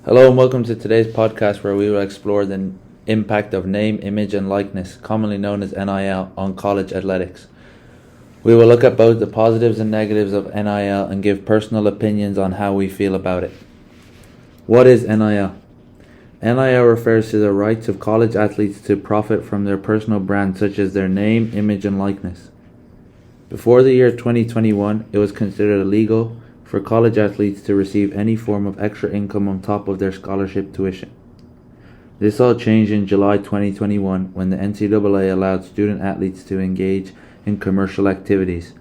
Hello and welcome to today's podcast where we will explore the impact of name, image and likeness, commonly known as NIL, on college athletics. We will look at both the positives and negatives of NIL and give personal opinions on how we feel about it. What is NIL? NIL refers to the rights of college athletes to profit from their personal brand such as their name, image and likeness. Before the year 2021, it was considered illegal for college athletes to receive any form of extra income on top of their scholarship tuition. This all changed in July 2021 when the NCAA allowed student athletes to engage in commercial activities,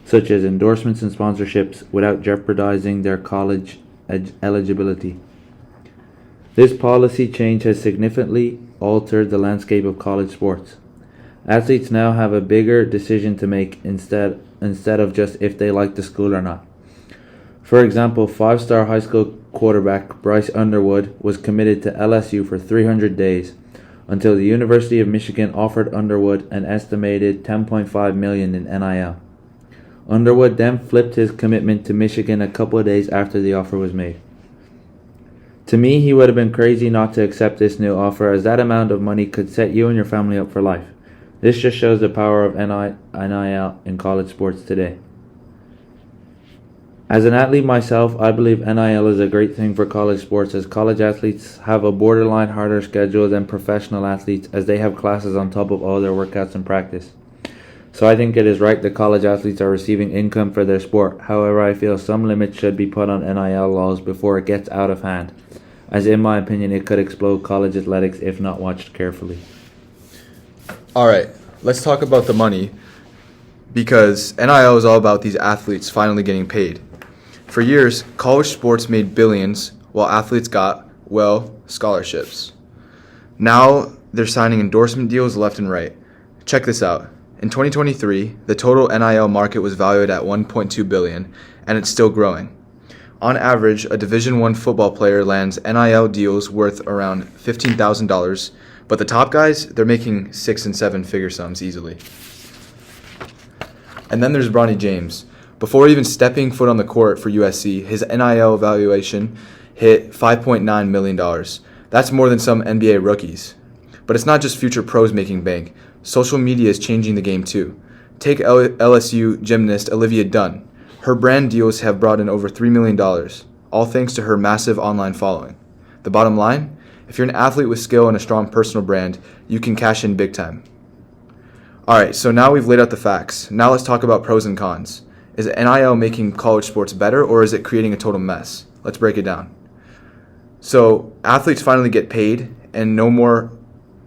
such as endorsements and sponsorships, without jeopardizing their college eligibility. This policy change has significantly altered the landscape of college sports. Athletes now have a bigger decision to make instead of just if they like the school or not. For example, five-star high school quarterback Bryce Underwood was committed to LSU for 300 days until the University of Michigan offered Underwood an estimated $10.5 million in NIL. Underwood then flipped his commitment to Michigan a couple of days after the offer was made. To me, he would have been crazy not to accept this new offer, as that amount of money could set you and your family up for life. This just shows the power of NIL in college sports today. As an athlete myself, I believe NIL is a great thing for college sports, as college athletes have a borderline harder schedule than professional athletes, as they have classes on top of all their workouts and practice. So I think it is right that college athletes are receiving income for their sport. However, I feel some limits should be put on NIL laws before it gets out of hand, as in my opinion it could explode college athletics if not watched carefully. Alright, let's talk about the money, because NIL is all about these athletes finally getting paid. For years, college sports made billions while athletes got, scholarships. Now they're signing endorsement deals left and right. Check this out. In 2023, the total NIL market was valued at $1.2 billion, and it's still growing. On average, a Division I football player lands NIL deals worth around $15,000, but the top guys, they're making 6 and 7 figure sums easily. And then there's Bronny James. Before even stepping foot on the court for USC, his NIL valuation hit $5.9 million. That's more than some NBA rookies. But it's not just future pros making bank. Social media is changing the game too. Take LSU gymnast Olivia Dunn. Her brand deals have brought in over $3 million, all thanks to her massive online following. The bottom line? If you're an athlete with skill and a strong personal brand, you can cash in big time. Alright, so now we've laid out the facts. Now let's talk about pros and cons. Is NIL making college sports better, or is it creating a total mess? Let's break it down. So, athletes finally get paid and no more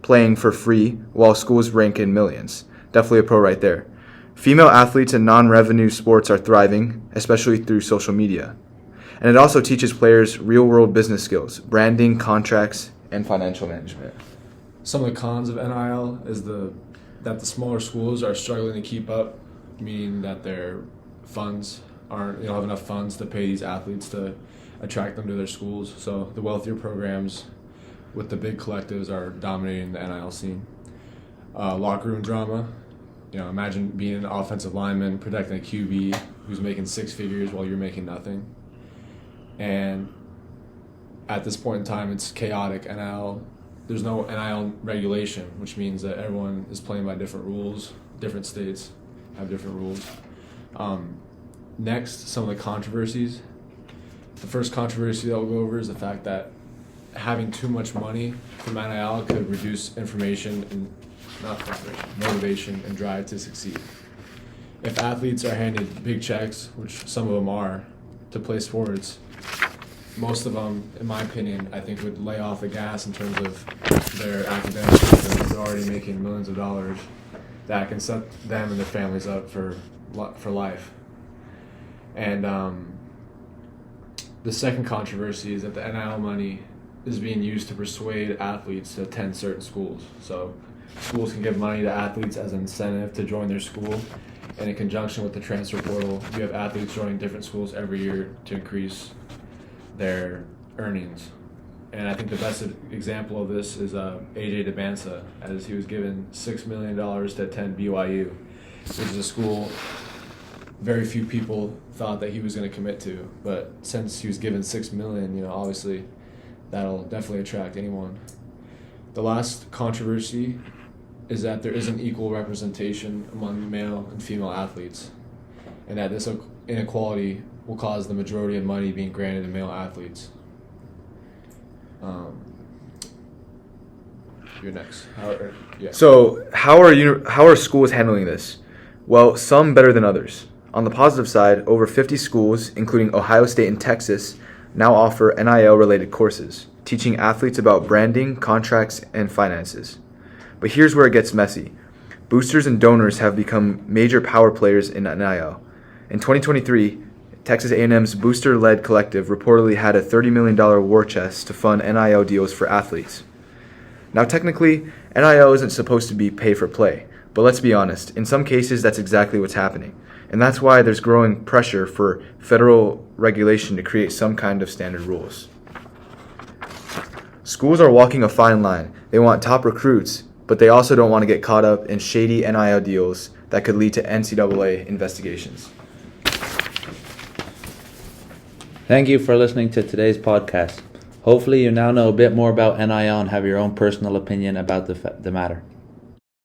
playing for free while schools rank in millions. Definitely a pro right there. Female athletes in non-revenue sports are thriving, especially through social media. And it also teaches players real-world business skills, branding, contracts, and financial management. Some of the cons of NIL is that the smaller schools are struggling to keep up, meaning that their funds don't have enough funds to pay these athletes to attract them to their schools. So the wealthier programs with the big collectives are dominating the NIL scene. Locker room drama. Imagine being an offensive lineman protecting a QB who's making 6 figures while you're making nothing. And at this point in time, it's chaotic. There's no NIL regulation, which means that everyone is playing by different rules. Different states have different rules. Next, some of the controversies. The first controversy that we'll go over is the fact that having too much money from NIL could reduce motivation and drive to succeed. If athletes are handed big checks, which some of them are, to play sports, most of them, in my opinion, I think would lay off the gas in terms of their academics, because they're already making millions of dollars that can set them and their families up for life. And the second controversy is that the NIL money is being used to persuade athletes to attend certain schools. So schools can give money to athletes as an incentive to join their school, and in conjunction with the transfer portal, you have athletes joining different schools every year to increase their earnings. And I think the best example of this is Jaeden, as he was given $6 million to attend BYU, which is a school very few people thought that he was going to commit to. But since he was given $6 million, obviously that'll definitely attract anyone. The last controversy is that there isn't equal representation among male and female athletes, and that this inequality will cause the majority of money being granted to male athletes. You're next. So how are schools handling this? Well, some better than others. On the positive side, over 50 schools, including Ohio State and Texas, now offer NIL-related courses, teaching athletes about branding, contracts, and finances. But here's where it gets messy. Boosters and donors have become major power players in NIL. In 2023, Texas A&M's booster-led collective reportedly had a $30 million war chest to fund NIL deals for athletes. Now, technically, NIL isn't supposed to be pay-for-play, but let's be honest, in some cases that's exactly what's happening. And that's why there's growing pressure for federal regulation to create some kind of standard rules. Schools are walking a fine line. They want top recruits, but they also don't want to get caught up in shady NIL deals that could lead to NCAA investigations. Thank you for listening to today's podcast. Hopefully you now know a bit more about NIL and have your own personal opinion about the matter.